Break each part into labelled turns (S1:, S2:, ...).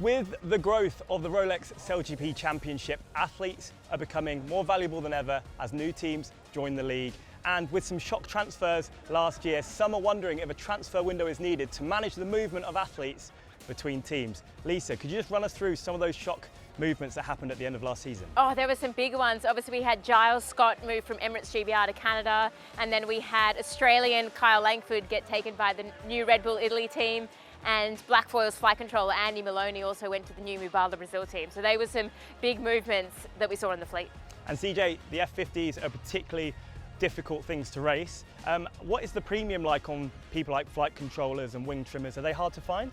S1: With the growth of the Rolex SailGP Championship, athletes are becoming more valuable than ever as new teams join the league. And with some shock transfers last year, some are wondering if a transfer window is needed to manage the movement of athletes between teams. Lisa, could you just run us through some of those shock movements that happened at the end of last season?
S2: Oh, there were some big ones. Obviously, we had Giles Scott move from Emirates GBR to Canada, and then we had Australian Kyle Langford get taken by the new Red Bull Italy team, and Blackfoil's flight controller Andy Maloney also went to the new Mubala Brazil team. So they were some big movements that we saw in the fleet.
S1: And CJ, the F50s are particularly difficult things to race. What is the premium like on people like flight controllers and wing trimmers? Are they hard to find?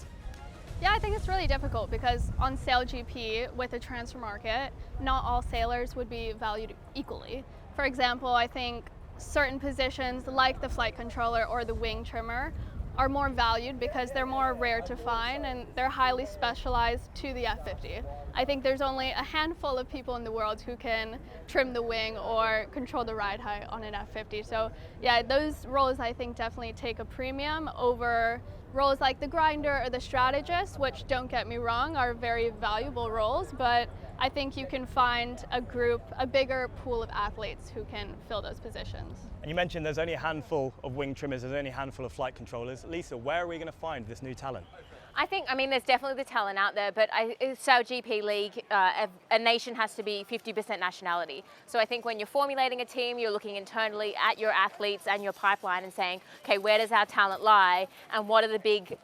S3: Yeah, I think it's really difficult because on SailGP with the transfer market, not all sailors would be valued equally. For example, I think certain positions like the flight controller or the wing trimmer are more valued because they're more rare to find and they're highly specialized to the F50. I think there's only a handful of people in the world who can trim the wing or control the ride height on an F50. So yeah, those roles I think definitely take a premium over roles like the grinder or the strategist, which, don't get me wrong, are very valuable roles, but I think you can find a bigger pool of athletes who can fill those positions.
S1: And you mentioned there's only a handful of wing trimmers, there's only a handful of flight controllers. Lisa, where are we going to find this new talent?
S2: I mean, there's definitely the talent out there, but SailGP League, a nation has to be 50% nationality. So I think when you're formulating a team, you're looking internally at your athletes and your pipeline and saying, okay, where does our talent lie and what are the big,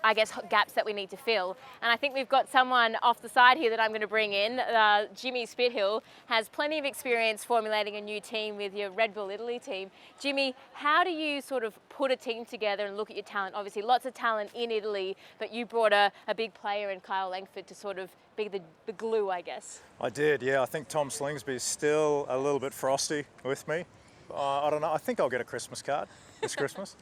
S2: I guess, gaps that we need to fill. And I think we've got someone off the side here that I'm going to bring in. Jimmy Spithill has plenty of experience formulating a new team with your Red Bull Italy team. Jimmy, how do you sort of put a team together and look at your talent? Obviously, lots of talent in Italy, but you brought a big player in Kyle Langford to sort of be the glue, I guess.
S4: I did, yeah. I think Tom Slingsby is still a little bit frosty with me. I don't know. I think I'll get a Christmas card this Christmas.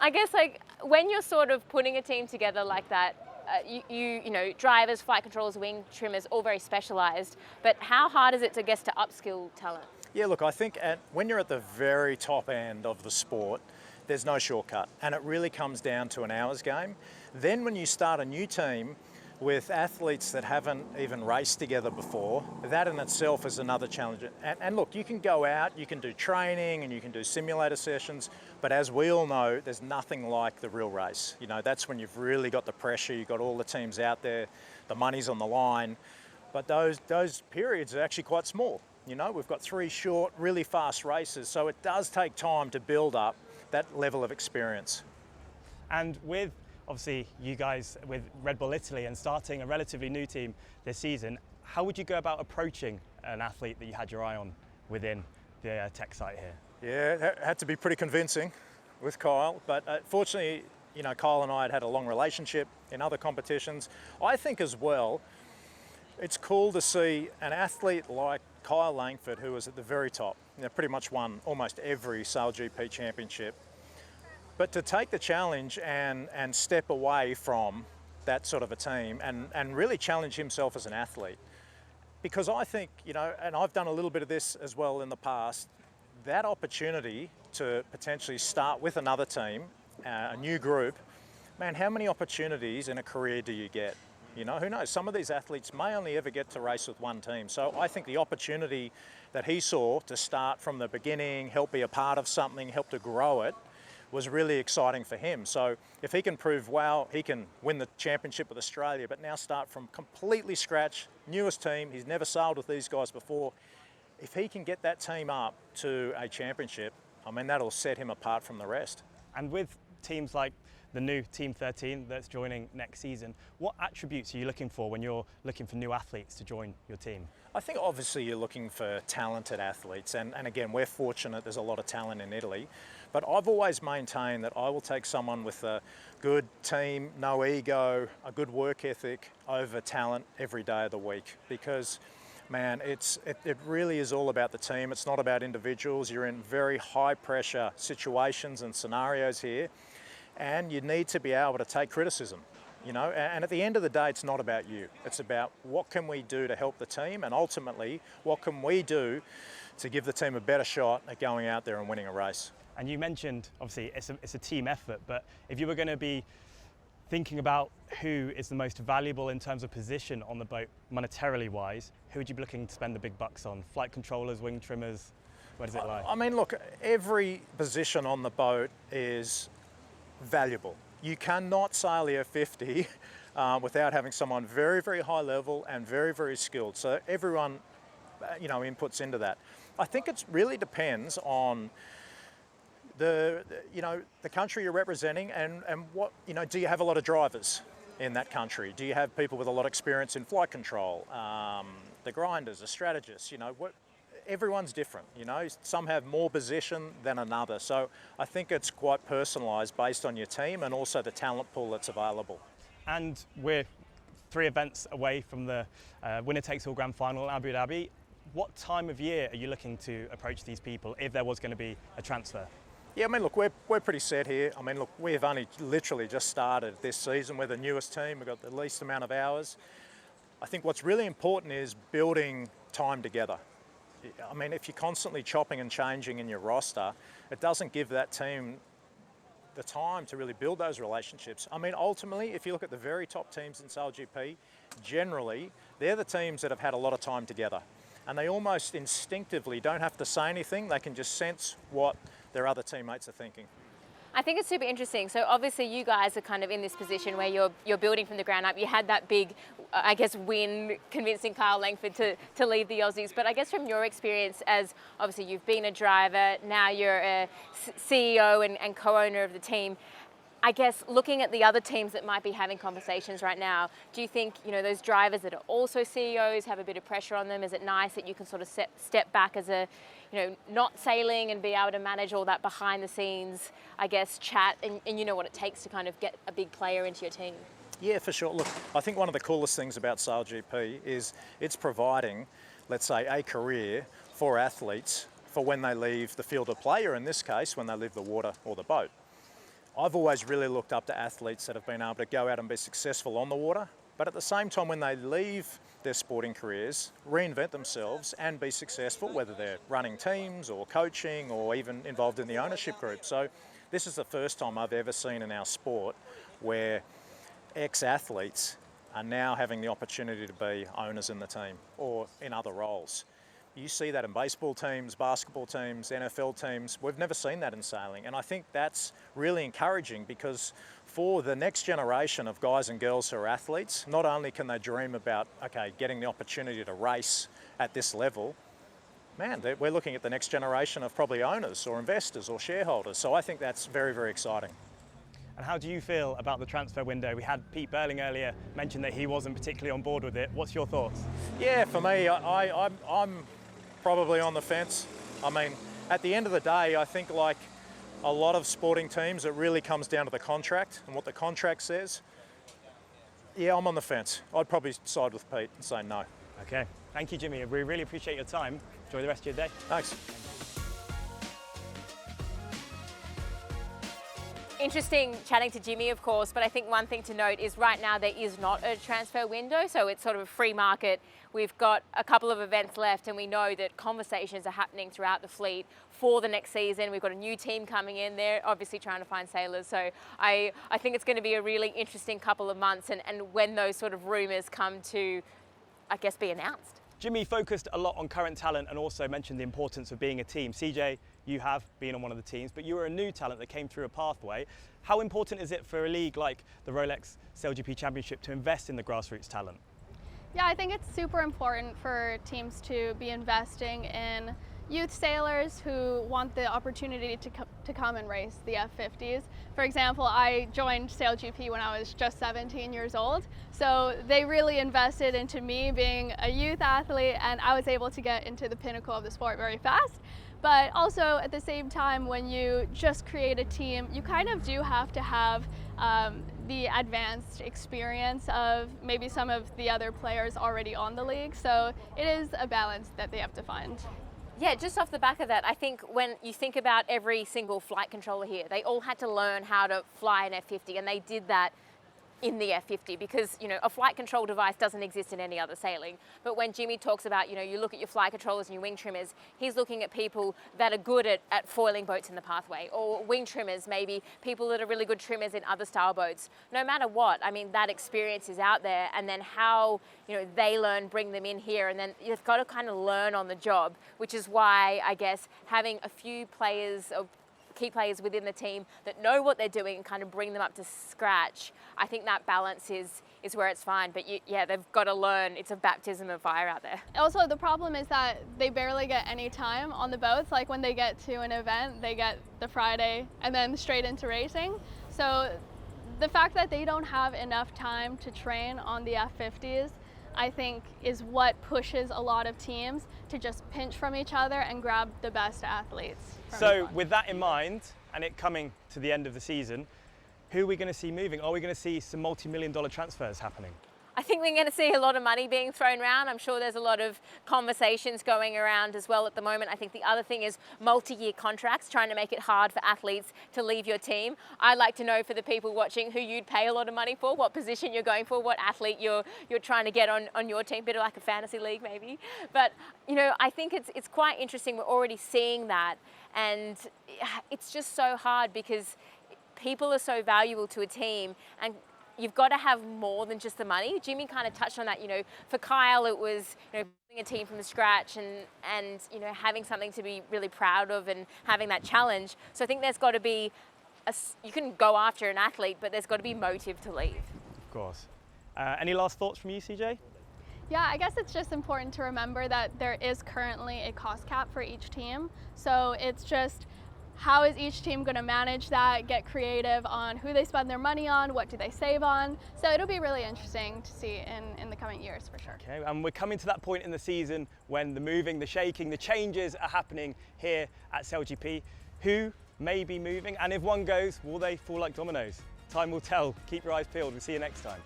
S2: I guess, like, when you're sort of putting a team together like that, you know, drivers, flight controllers, wing trimmers, all very specialised, but how hard is it to get to upskill talent?
S4: Yeah, look, I think when you're at the very top end of the sport, there's no shortcut, and it really comes down to an hours game. Then when you start a new team with athletes that haven't even raced together before, that in itself is another challenge. And look, you can go out, you can do training and you can do simulator sessions, but as we all know, there's nothing like the real race. You know, that's when you've really got the pressure, you've got all the teams out there, the money's on the line, but those periods are actually quite small. You know, we've got 3 short, really fast races, so it does take time to build up that level of experience.
S1: And with obviously you guys with Red Bull Italy and starting a relatively new team this season, how would you go about approaching an athlete that you had your eye on within the tech site here?
S4: Yeah, it had to be pretty convincing with Kyle, but fortunately, you know, Kyle and I had a long relationship in other competitions. I think as well, it's cool to see an athlete like Kyle Langford, who was at the very top, you know, pretty much won almost every SailGP Championship. But to take the challenge and step away from that sort of a team and really challenge himself as an athlete. Because I think, you know, and I've done a little bit of this as well in the past, that opportunity to potentially start with another team, a new group, man, how many opportunities in a career do you get? You know, who knows? Some of these athletes may only ever get to race with one team. So I think the opportunity that he saw to start from the beginning, help be a part of something, help to grow it, was really exciting for him. So if he can prove, wow, he can win the championship with Australia, but now start from completely scratch, newest team, he's never sailed with these guys before. If he can get that team up to a championship, I mean, that'll set him apart from the rest.
S1: And with teams like the new Team 13 that's joining next season, what attributes are you looking for when you're looking for new athletes to join your team?
S4: I think obviously you're looking for talented athletes, and again, we're fortunate there's a lot of talent in Italy, but I've always maintained that I will take someone with a good team, no ego, a good work ethic over talent every day of the week, because man, it really is all about the team. It's not about individuals. You're in very high pressure situations and scenarios here, and you need to be able to take criticism. You know, and at the end of the day, it's not about you. It's about what can we do to help the team, and ultimately, what can we do to give the team a better shot at going out there and winning a race.
S1: And you mentioned, obviously, it's a team effort, but if you were going to be Thinking about who is the most valuable in terms of position on the boat, monetarily wise, who would you be looking to spend the big bucks on? Flight controllers, wing trimmers, where does it lie?
S4: I mean, look, every position on the boat is valuable. You cannot sail the F50 without having someone very, very high level and very, very skilled. So everyone, inputs into that. I think it really depends on the country you're representing and what, do you have a lot of drivers in that country? Do you have people with a lot of experience in flight control, the grinders, the strategists, everyone's different, some have more position than another. So I think it's quite personalised based on your team and also the talent pool that's available.
S1: And we're 3 events away from the winner takes all grand final in Abu Dhabi. What time of year are you looking to approach these people if there was going to be a transfer?
S4: Yeah, I mean, look, we're pretty set here. I mean, look, we've only literally just started this season. We're the newest team. We've got the least amount of hours. I think what's really important is building time together. I mean, if you're constantly chopping and changing in your roster, it doesn't give that team the time to really build those relationships. I mean, ultimately, if you look at the very top teams in SailGP, generally, they're the teams that have had a lot of time together. And they almost instinctively don't have to say anything. They can just sense what their other teammates are thinking.
S2: I think it's super interesting. So obviously you guys are kind of in this position where you're building from the ground up. You had that big, win convincing Kyle Langford to leave the Aussies. But I guess from your experience as obviously you've been a driver, now you're a CEO and co-owner of the team. I guess looking at the other teams that might be having conversations right now, do you think, those drivers that are also CEOs have a bit of pressure on them? Is it nice that you can sort of step back as a, not sailing and be able to manage all that behind the scenes, chat and you know what it takes to kind of get a big player into your team?
S4: Yeah, for sure. Look, I think one of the coolest things about SailGP is it's providing, let's say, a career for athletes for when they leave the field of play, or in this case, when they leave the water or the boat. I've always really looked up to athletes that have been able to go out and be successful on the water, but at the same time when they leave their sporting careers, reinvent themselves and be successful, whether they're running teams or coaching or even involved in the ownership group. So this is the first time I've ever seen in our sport where ex-athletes are now having the opportunity to be owners in the team or in other roles. You see that in baseball teams, basketball teams, NFL teams. We've never seen that in sailing. And I think that's really encouraging because for the next generation of guys and girls who are athletes, not only can they dream about, getting the opportunity to race at this level, we're looking at the next generation of probably owners or investors or shareholders. So I think that's very, very exciting.
S1: And how do you feel about the transfer window? We had Pete Burling earlier mention that he wasn't particularly on board with it. What's your thoughts?
S4: Yeah, for me, I'm probably on the fence. I mean, at the end of the day, I think like a lot of sporting teams, it really comes down to the contract and what the contract says. Yeah, I'm on the fence. I'd probably side with Pete and say no.
S1: Okay, thank you, Jimmy. We really appreciate your time. Enjoy the rest of your day.
S4: Thanks.
S2: Interesting chatting to Jimmy, of course, but I think one thing to note is right now there is not a transfer window, so it's sort of a free market. We've got a couple of events left and we know that conversations are happening throughout the fleet for the next season. We've got a new team coming in. They're obviously trying to find sailors, so I think it's going to be a really interesting couple of months and when those sort of rumours come to, be announced.
S1: Jimmy focused a lot on current talent and also mentioned the importance of being a team. CJ, you have been on one of the teams, but you were a new talent that came through a pathway. How important is it for a league like the Rolex SailGP Championship to invest in the grassroots talent?
S3: Yeah, I think it's super important for teams to be investing in youth sailors who want the opportunity to come and race the F50s. For example, I joined SailGP when I was just 17 years old, so they really invested into me being a youth athlete, and I was able to get into the pinnacle of the sport very fast. But also at the same time, when you just create a team, you kind of do have to have the advanced experience of maybe some of the other players already on the league. So it is a balance that they have to find.
S2: Yeah, just off the back of that, I think when you think about every single flight controller here, they all had to learn how to fly an F50, and they did that in the F50 because, you know, a flight control device doesn't exist in any other sailing. But when Jimmy talks about, you know, you look at your flight controllers and your wing trimmers, he's looking at people that are good at foiling boats in the pathway, or wing trimmers, maybe people that are really good trimmers in other style boats. No matter what, I mean, that experience is out there, and then how, you know, they learn, bring them in here, and then you've got to kind of learn on the job, which is why I guess having a few players of key players within the team that know what they're doing and kind of bring them up to scratch, I think that balance is where it's fine. But yeah, they've got to learn. It's a baptism of fire out there.
S3: Also, the problem is that they barely get any time on the boats. Like when they get to an event, they get the Friday and then straight into racing. So the fact that they don't have enough time to train on the F50s, I think, is what pushes a lot of teams to just pinch from each other and grab the best athletes.
S1: So with that in mind, and it coming to the end of the season, who are we going to see moving? Are we going to see some multi-million-dollar transfers happening?
S2: I think we're going to see a lot of money being thrown around. I'm sure there's a lot of conversations going around as well at the moment. I think the other thing is multi-year contracts, trying to make it hard for athletes to leave your team. I'd like to know, for the people watching, who you'd pay a lot of money for, what position you're going for, what athlete you're trying to get on your team, bit of like a fantasy league maybe. But, you know, I think it's quite interesting. We're already seeing that, and it's just so hard because people are so valuable to a team, and you've got to have more than just the money. Jimmy kind of touched on that. You know, for Kyle, it was, you know, building a team from the scratch and you know, having something to be really proud of and having that challenge. So I think there's got to be you can go after an athlete, but there's got to be motive to leave.
S1: Of course. Any last thoughts from you, CJ?
S3: Yeah, I guess it's just important to remember that there is currently a cost cap for each team. So it's just, how is each team going to manage that, get creative on who they spend their money on, what do they save on. So it'll be really interesting to see in the coming years for sure.
S1: Okay, and we're coming to that point in the season when the moving, the shaking, the changes are happening here at SailGP. Who may be moving, and if one goes, will they fall like dominoes? Time will tell. Keep your eyes peeled. We'll see you next time.